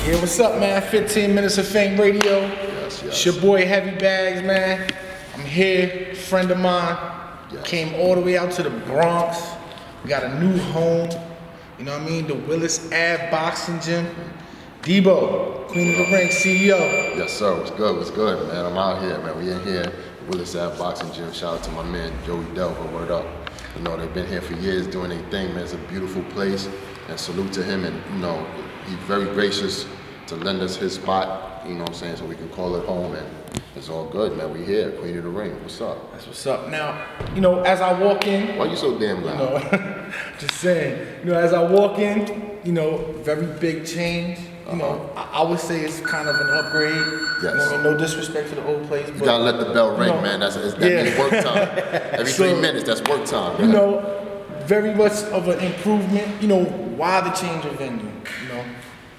Yeah, what's up, man? 15 Minutes of Fame Radio. Yes. It's your boy Heavy Bags, man. I'm here, friend of mine. Yes. Came all the way out to the Bronx. We got a new home. You know what I mean? The Willis Ave Boxing Gym. Debo, Queen of the Ring CEO. Yes, sir. What's good, man? I'm out here, man. We in here, Willis Ave Boxing Gym. Shout out to my man, Joey Delva, word up. You know, they've been here for years doing their thing, man. It's a beautiful place. And salute to him. And, you know, he's very gracious to lend us his spot, you know what I'm saying, so we can call it home. And it's all good, man. We here, Queen of the Ring. What's up? That's what's up. Now, you know, as I walk in. Why you so damn loud? You know, just saying. You know, as I walk in, you know, very big change. You know, I would say it's kind of an upgrade. Yes. You know, no disrespect to the old place. You gotta let the bell ring, man. That means work time. Every 3 minutes, that's work time, man. You know, very much of an improvement. You know, why the change of venue? You know.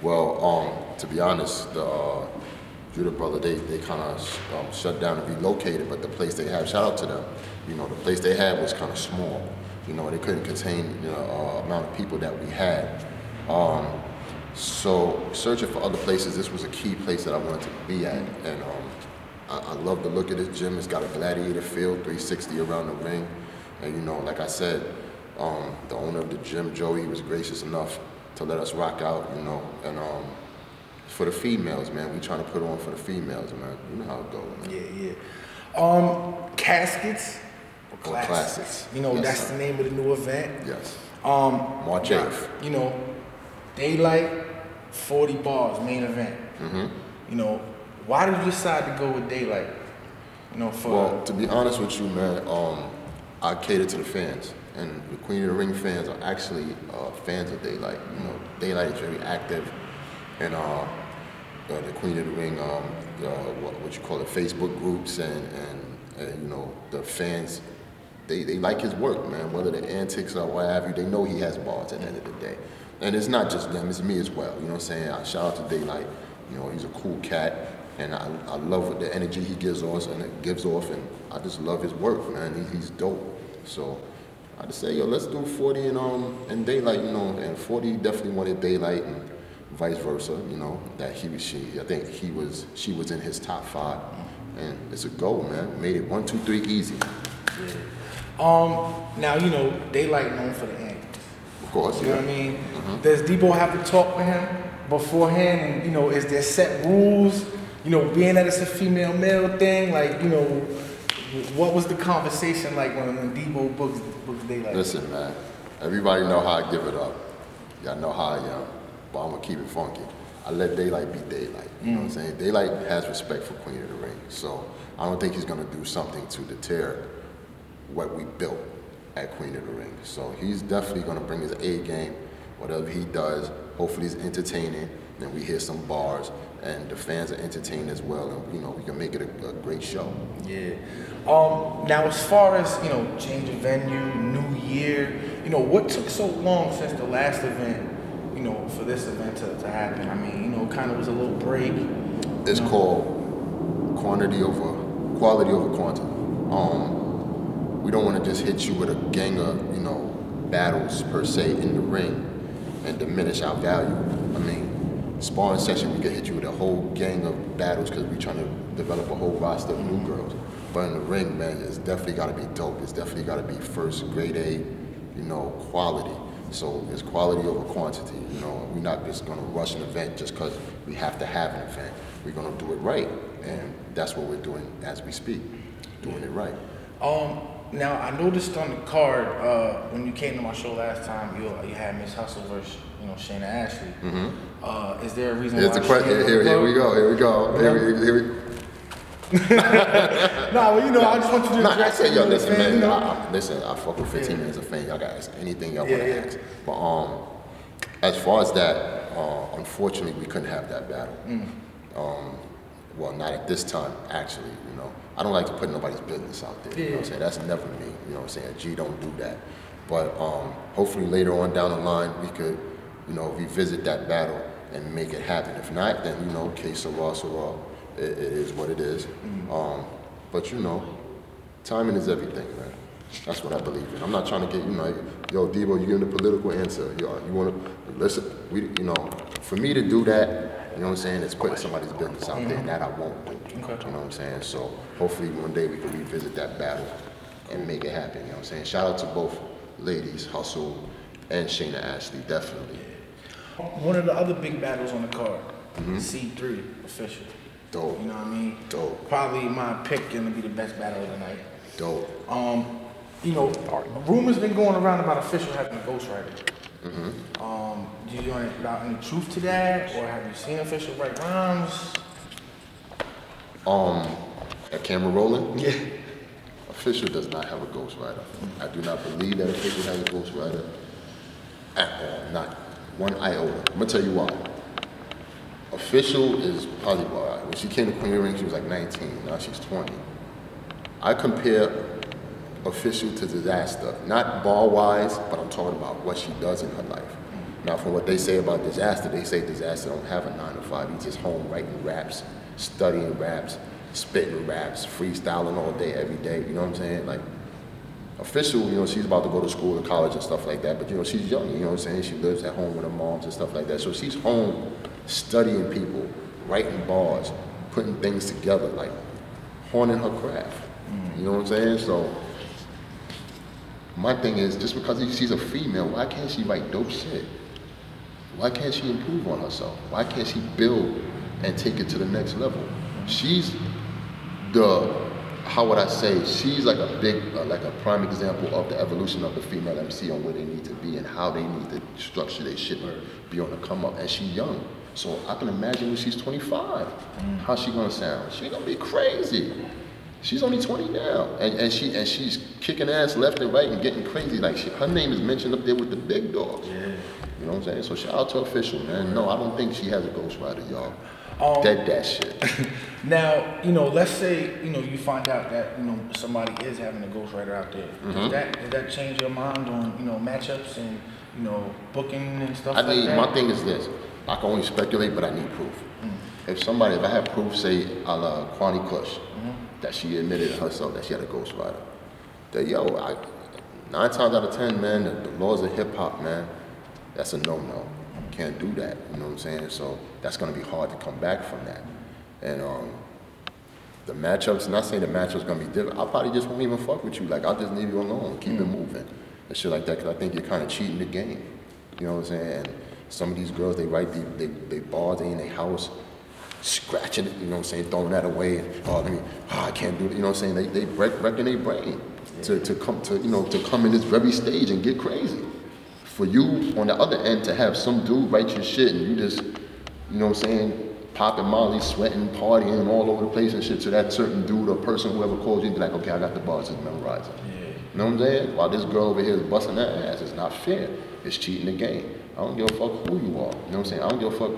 Well, to be honest, the Judah brother, they kind of shut down and relocated, but the place they have, shout out to them. You know, the place they had was kind of small. You know, they couldn't contain the amount of people that we had. So searching for other places, this was a key place that I wanted to be at, and I love the look of this gym. It's got a gladiator feel, 360 around the ring, and you know, like I said, the owner of the gym, Joey, was gracious enough to let us rock out, you know, and for the females, man, we trying to put on for the females, man. You know how it goes, man. Yeah. Caskets or Classics. You know, yes, that's sir. the name of the new event. Yes. March 8th. You know, Daylyt, 40 bars, main event. You know, why did you decide to go with Daylyt? You know, well, to be honest with you, man, I cater to the fans, and the Queen of the Ring fans are actually fans of Daylyt. You know, Daylyt is very active, and the Queen of the Ring, what you call it, Facebook groups, and you know, the fans, they like his work, man. Whether the antics or what have you, they know he has bars at the end of the day. And it's not just them, it's me as well. You know what I'm saying? I shout out to Daylyt. You know, he's a cool cat, and I love the energy he gives off, and I just love his work, man. He's dope. So I just say, yo, let's do 40 and Daylyt, you know, and 40 definitely wanted Daylyt, and vice versa, you know, that I think she was in his top 5, and it's a go, man. Made it 1, 2, 3 easy. Yeah. Now, you know, Daylyt known for the antics. Of course, you know what I mean? Does Debo have to talk with him beforehand? And, you know, is there set rules? You know, being that it's a female-male thing, like, you know, what was the conversation like when Debo booked Daylyt? Listen, man, everybody know how I give it up. Y'all know how I am, but I'm gonna keep it funky. I let Daylyt be Daylyt, you know what I'm saying? Daylyt has respect for Queen of the Ring, so I don't think he's gonna do something to deter what we built at Queen of the Ring. So he's definitely gonna bring his A game. Whatever he does, hopefully it's entertaining, and we hear some bars, and the fans are entertained as well, and you know, we can make it a great show. Yeah. Now as far as, you know, change of venue, new year, you know, what took so long since the last event, you know, for this event to happen? I mean, you know, kind of was a little break. It's called quality over quantity. We don't want to just hit you with a gang of, you know, battles per se in the ring and diminish our value. I mean, sparring session, we could hit you with a whole gang of battles because we're trying to develop a whole roster of new girls. But in the ring, man, it's definitely got to be dope. It's definitely got to be first grade A, you know, quality. So it's quality over quantity. You know, we're not just going to rush an event just because we have to have an event. We're going to do it right, and that's what we're doing as we speak, doing it right. Now, I noticed on the card, when you came to my show last time, you had Miss Hustle versus, you know, Shayna Ashley. Is there a reason Here's why? The question. Here we go. No, well, you know, I just want you to address it. Yo, listen, man, you know? Listen, I fuck with 15 minutes of fame. Y'all got to ask anything y'all want to ask. But as far as that, unfortunately, we couldn't have that battle. Well, not at this time, actually, you know. I don't like to put nobody's business out there, you know what I'm saying? That's never me, you know what I'm saying? G don't do that. But hopefully later on down the line, we could, you know, revisit that battle and make it happen. If not, then, you know, okay, so raw, it is what it is. But, you know, timing is everything, man. That's what I believe in. I'm not trying to get, you know, yo, Debo, you give the political answer. You want to listen, you know, for me to do that, You know what I'm saying? It's putting somebody's business out there, and that I won't do. You know what I'm saying? So hopefully one day we can revisit that battle and make it happen. You know what I'm saying? Shout out to both ladies, Hustle and Shayna Ashley, definitely. One of the other big battles on the card, C3 official. Dope. You know what I mean? Dope. Probably my pick gonna be the best battle of the night. Dope. You know, rumors been going around about official having a ghostwriter. Do you know about any truth to that, or have you seen official write rhymes? That camera rolling? Yeah. Official does not have a ghostwriter. I do not believe that Official has a ghostwriter at all. Not one iota. I'm gonna tell you why. Official is probably when she came to Queen of the Ring, she was like 19. Now she's 20. I compare Official to Disaster, not bar-wise, but I'm talking about what she does in her life. Now, from what they say about Disaster, they say Disaster don't have a 9 to 5. He's just home writing raps, studying raps, spitting raps, freestyling all day, every day. You know what I'm saying? Like, Official, you know, she's about to go to school, to college and stuff like that, but, you know, she's young, you know what I'm saying? She lives at home with her moms and stuff like that. So she's home studying people, writing bars, putting things together, like, honing her craft. You know what I'm saying? So, my thing is, just because she's a female, why can't she write dope shit? Why can't she improve on herself? Why can't she build and take it to the next level? She's how would I say, she's like a big, like a prime example of the evolution of the female MC on where they need to be and how they need to structure their shit and be on the come up. And she's young. So I can imagine when she's 25, how she gonna sound. She's gonna be crazy. She's only 20 now, and she's kicking ass left and right and getting crazy. Like her name is mentioned up there with the big dogs. Yeah. You know what I'm saying? So shout out to Official, man. No, I don't think she has a ghostwriter, y'all. Dead that shit. Now, you know, let's say, you know, you find out that, you know, somebody is having a ghostwriter out there. Does that change your mind on, you know, matchups and, you know, booking and stuff like that? My thing is this. I can only speculate, but I need proof. If I have proof, say, a la Kwani Kush, that she admitted herself that she had a ghostwriter, that, 9 times out of 10, man, the laws of hip hop, man, that's a no-no. Can't do that, you know what I'm saying? So that's gonna be hard to come back from that. And the matchups, not saying the matchup's gonna be different, I probably just won't even fuck with you. Like, I'll just leave you alone, keep it moving, and shit like that, because I think you're kind of cheating the game. You know what I'm saying? And some of these girls, they write they bars, they in their house, scratching it, you know what I'm saying, throwing that away, I can't do it, you know what I'm saying? They wrecking their brain to come in this very stage and get crazy. For you, on the other end, to have some dude write your shit and you just, you know what I'm saying, popping Molly, sweating, partying all over the place and shit, so that certain dude or person, whoever calls you, be like, okay, I got the bars, just memorize it. Yeah. You know what I'm saying? While this girl over here is busting that ass, it's not fair. It's cheating the game. I don't give a fuck who you are. You know what I'm saying? I don't give a fuck, you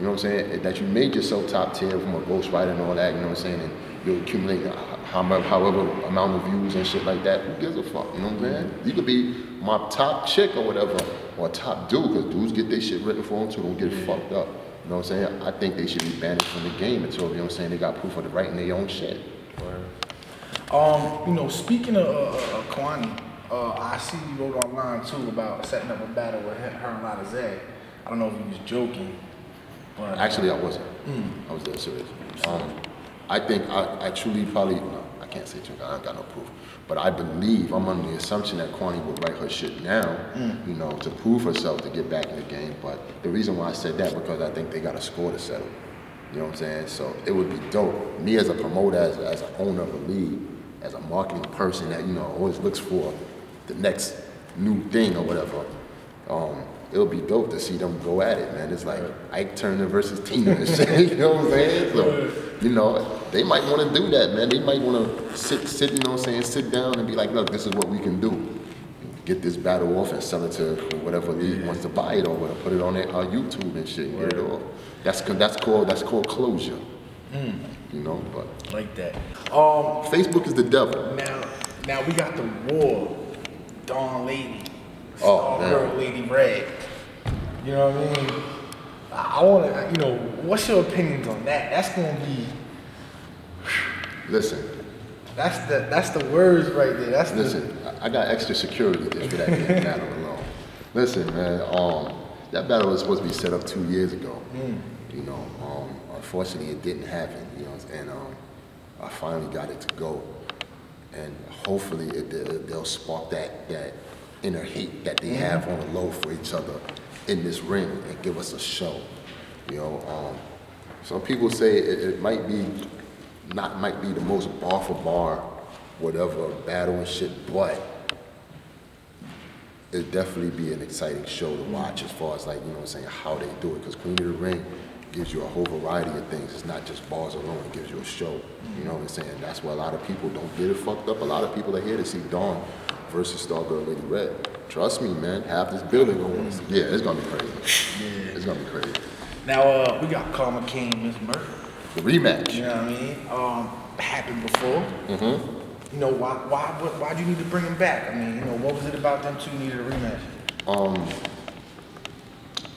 know what I'm saying, that you made yourself top tier from a ghostwriter and all that, you know what I'm saying, and you'll accumulate however amount of views and shit like that. Who gives a fuck, you know what I'm saying? You could be my top chick or whatever, or top dude, because dudes get their shit written for them too, don't get it fucked up. You know what I'm saying? I think they should be banished from the game until, you know what I'm saying, they got proof of the writing their own shit. You know, speaking of Kwani, I see you wrote online too about setting up a battle with her and Lada Zay. I don't know if you was joking, but... Actually, I wasn't. I was dead serious. I think I truly probably, no, I can't say joking, I ain't got no proof. But I believe, I'm under the assumption that Kwani would write her shit now, you know, to prove herself to get back in the game. But the reason why I said that, because I think they got a score to settle. You know what I'm saying? So it would be dope. Me as a promoter, as an owner of a league, as a marketing person that, you know, always looks for the next new thing or whatever, it'll be dope to see them go at it, man. It's like Ike Turner versus Tina and shit, you know what I'm saying? So, you know, they might want to do that, man. They might want to sit, you know what I'm saying, sit down and be like, look, this is what we can do. Get this battle off and sell it to whatever league wants to buy it or put it on their YouTube and shit and get it off. That's called closure. You know, but like that. Facebook is the devil. Now we got the war, Dawn Lady, Star Lady Red. You know what I mean? I want to, you know, what's your opinions on that? That's gonna be. Listen. That's the words right there. Listen, I got extra security just for that damn battle alone. Listen, man. That battle was supposed to be set up 2 years ago. You know, unfortunately it didn't happen. You know, and I finally got it to go, and hopefully they'll spark that inner hate that they have on the low for each other in this ring and give us a show. You know, some people say it might be the most bar for bar, whatever battle and shit, but it'd definitely be an exciting show to watch as far as, like, you know what I'm saying, how they do it. Because Queen of the Ring gives you a whole variety of things. It's not just bars alone, it gives you a show. You know what I'm saying? That's why a lot of people don't get it fucked up. A lot of people are here to see Dawn versus Stargirl Lady Red. Trust me, man, half this building going to yeah, it's gonna be crazy. Yeah. It's gonna be crazy. Now, we got Karma Kane, Ms. Murphy. The rematch. You know what I mean? Happened before. You know, why'd you need to bring him back? I mean, you know, what was it about them two needed a rematch?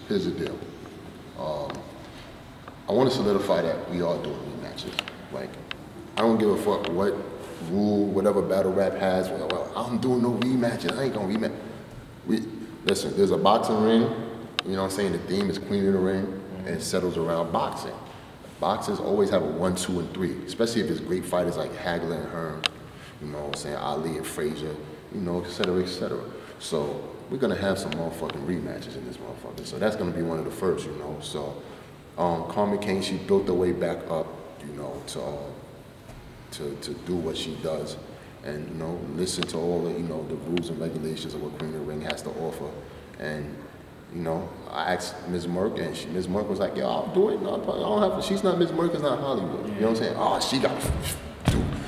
Here's the deal. I want to solidify that we are doing rematches. Like, I don't give a fuck what rule, whatever battle rap has. Well, I'm doing no rematches. I ain't gonna rematch. Listen, there's a boxing ring. You know what I'm saying? The theme is Queen of the Ring, and it settles around boxing. Boxers always have a 1, 2, and 3, especially if it's great fighters like Hagler and Hearn. You know what I'm saying? Ali and Frazier. You know, et cetera, et cetera. So we're gonna have some motherfucking rematches in this motherfucker. So that's gonna be one of the first, you know. So Karma Kane, she built her way back up, you know, to do what she does, and, you know, listen to all the, you know, the rules and regulations of what Queen of the Ring has to offer. And, you know, I asked Ms. Merck, and Ms. Merck was like, "Yo, I'll do it. No, I don't have to. She's not Ms. Merck. It's not Hollywood." You know what I'm saying? Oh,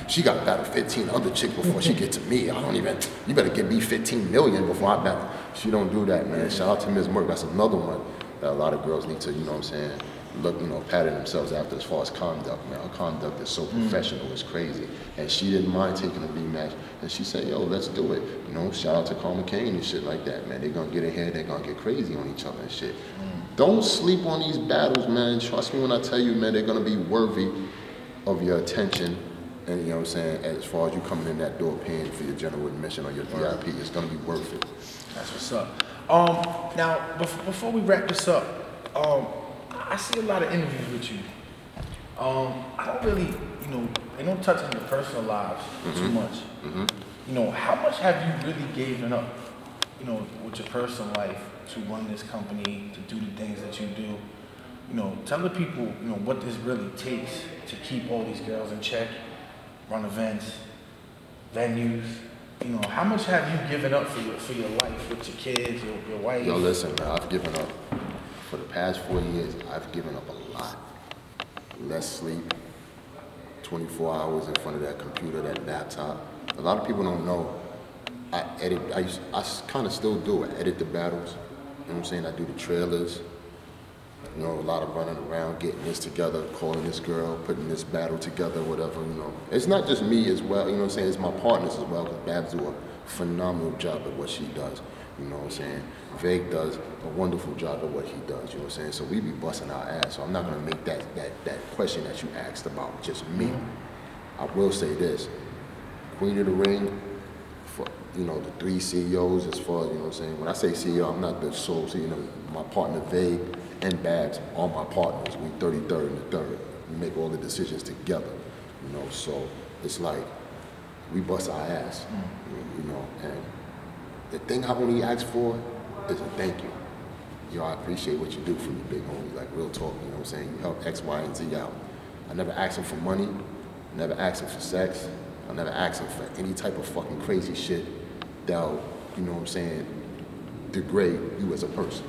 she got to battle 15 other chicks before she get to me. You better give me 15 million before I battle. She don't do that, man. Shout out to Ms. Merck. That's another one that a lot of girls need to, you know what I'm saying, look, you know, pattern themselves after as far as conduct, man. Her conduct is so professional, it's crazy. And she didn't mind taking a rematch. And she said, yo, let's do it. You know, shout out to Karma Kane and shit like that, man. They're gonna get in here, they're gonna get crazy on each other and shit. Don't sleep on these battles, man. Trust me when I tell you, man, they're gonna be worthy of your attention. And, you know what I'm saying, as far as you coming in that door paying for your general admission or your VIP, it's gonna be worth it. That's what's up. Now, before we wrap this up, I see a lot of interviews with you. I don't really, you know, they don't touch on your personal lives too much. You know, how much have you really given up, you know, with your personal life to run this company, to do the things that you do? You know, tell the people, you know, what this really takes to keep all these girls in check, run events, venues. You know, how much have you given up for your life with your kids, your wife? Yo, listen, man, I've given up. For the past 4 years, I've given up a lot. Less sleep, 24 hours in front of that computer, that laptop. A lot of people don't know, I kind of still do it. I edit the battles, you know what I'm saying? I do the trailers. You know, a lot of running around, getting this together, calling this girl, putting this battle together, whatever, you know. It's not just me as well, you know what I'm saying? It's my partners as well, because Babs do a phenomenal job at what she does, you know what I'm saying? Vague does a wonderful job at what he does, you know what I'm saying? So we be busting our ass, so I'm not gonna make that question that you asked about just me. I will say this, Queen of the Ring, for, you know, the 3 CEOs as far as, you know what I'm saying? When I say CEO, I'm not the sole CEO, you know, my partner Vague and Babs are my partners. We 33rd and the 3rd. We make all the decisions together, you know, so it's like, we bust our ass, you know, and the thing I only ask for is a thank you. Yo, I appreciate what you do for me, big homie, like real talk, you know what I'm saying? You help X, Y, and Z out. I never ask him for money, I never ask him for sex, I never ask him for any type of fucking crazy shit that'll, you know what I'm saying, degrade you as a person.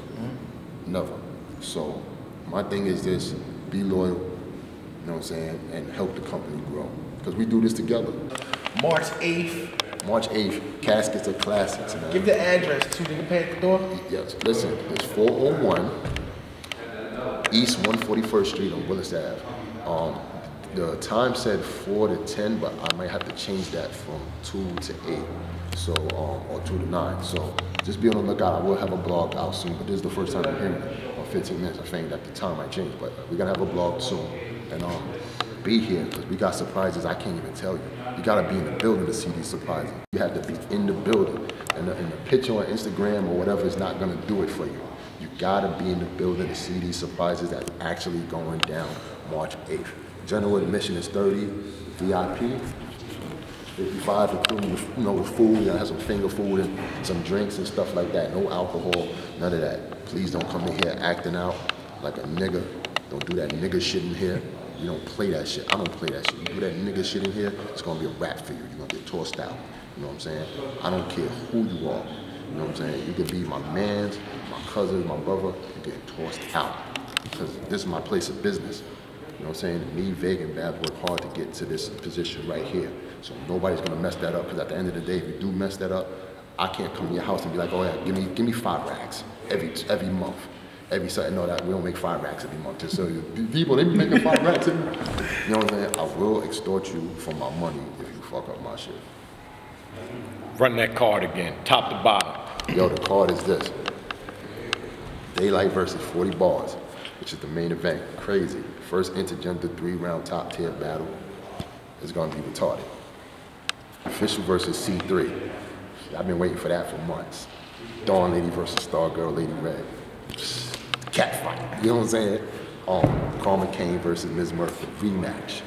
Never. So my thing is this, be loyal, you know what I'm saying, and help the company grow. Because we do this together. March 8th. March 8th, Caskets of Classics, man. Give the address too, they can pay at the door. Yes, listen, it's 401 East 141st Street on Willis Ave. The time said 4 to 10, but I might have to change that from 2 to 8, so, or 2 to 9. So just be on the lookout. I will have a blog out soon, but this is the first time I'm hearing it. 15 minutes, I think at the time I changed, but we're gonna have a blog soon. And be here, because we got surprises I can't even tell you. You gotta be in the building to see these surprises. You have to be in the building. And the picture on Instagram or whatever is not gonna do it for you. You gotta be in the building to see these surprises that's actually going down March 8th. General admission is 30, VIP, 55, including the food. You gotta have some finger food and some drinks and stuff like that. No alcohol, none of that. Please don't come in here acting out like a nigga. Don't do that nigga shit in here. You don't play that shit. I don't play that shit. You do that nigga shit in here, it's gonna be a rap for you. You're gonna get tossed out. You know what I'm saying? I don't care who you are. You know what I'm saying? You could be my man's, my cousin, my brother. You're getting tossed out. Because this is my place of business. You know what I'm saying? Me, Vig, and Babs work hard to get to this position right here. So nobody's gonna mess that up, because at the end of the day, if you do mess that up, I can't come to your house and be like, oh yeah, give me 5 racks every month. Every Sunday, no, that we don't make 5 racks every month. Just so you, people, they be making 5 racks every month. You know what I'm saying? I will extort you for my money if you fuck up my shit. Run that card again, top to bottom. Yo, the card is this. Daylyt versus 40 Bars, which is the main event. Crazy. First intergender 3-round top tier battle is gonna be retarded. Official versus C3. I've been waiting for that for months. Dawn Lady versus Stargirl Lady Red. Cat fight, you know what I'm saying? Karma Kane versus Ms. Murphy, rematch.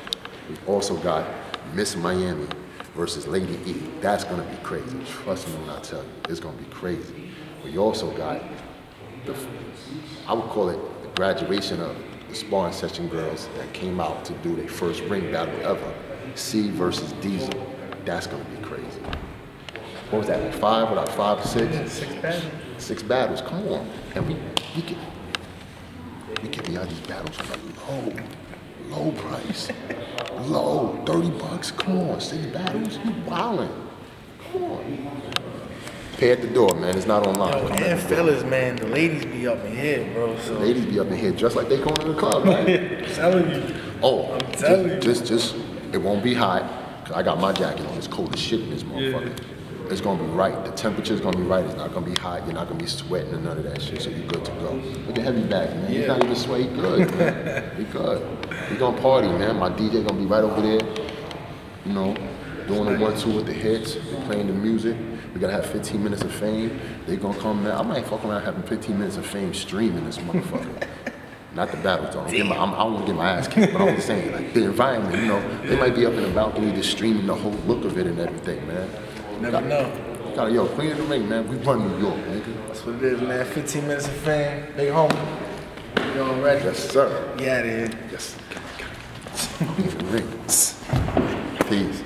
We've also got Miss Miami versus Lady E. That's gonna be crazy. Trust me when I tell you, it's gonna be crazy. We also got I would call it the graduation of the sparring session girls that came out to do their first ring battle ever. C versus Diesel. That's gonna be crazy. What was that, like 5 or like 5 or 6? Yeah, 6 battles. 6 battles, come on. And we can be out these battles for like low price. Low, $30, come on, 6 battles, you wildin'. Come on. Pay at the door, man, it's not online. Yo, and fellas, man, the ladies be up in here, bro. So. The ladies be up in here just like they going to the club, right? I'm telling you. Oh, I'm telling you. Just, it won't be hot, because I got my jacket on, it's cold as shit in this motherfucker. Yeah. It's gonna be right. The temperature's gonna be right. It's not gonna be hot. You're not gonna be sweating and none of that shit. So you're good to go. Look at Heavy Bag, man. He's not even sweaty. Good, man. We good. We gonna party, man. My DJ gonna be right over there. You know, doing the 1-2 with the hits. They're playing the music. We gotta have 15 minutes of fame. They gonna come, man. I might fuck around having 15 minutes of fame streaming this motherfucker. Not the battles, though. I don't want to get my ass kicked, but I'm just saying, like, the environment, you know, they might be up in the balcony just streaming the whole look of it and everything, man. Never know. Yo, Queen of the Ring, man. We run New York, nigga. That's what it is, man. 15 minutes of fame. Big homie. You all ready? Yes, sir. Yeah, dude. Yes. Queen of the Ring. Peace.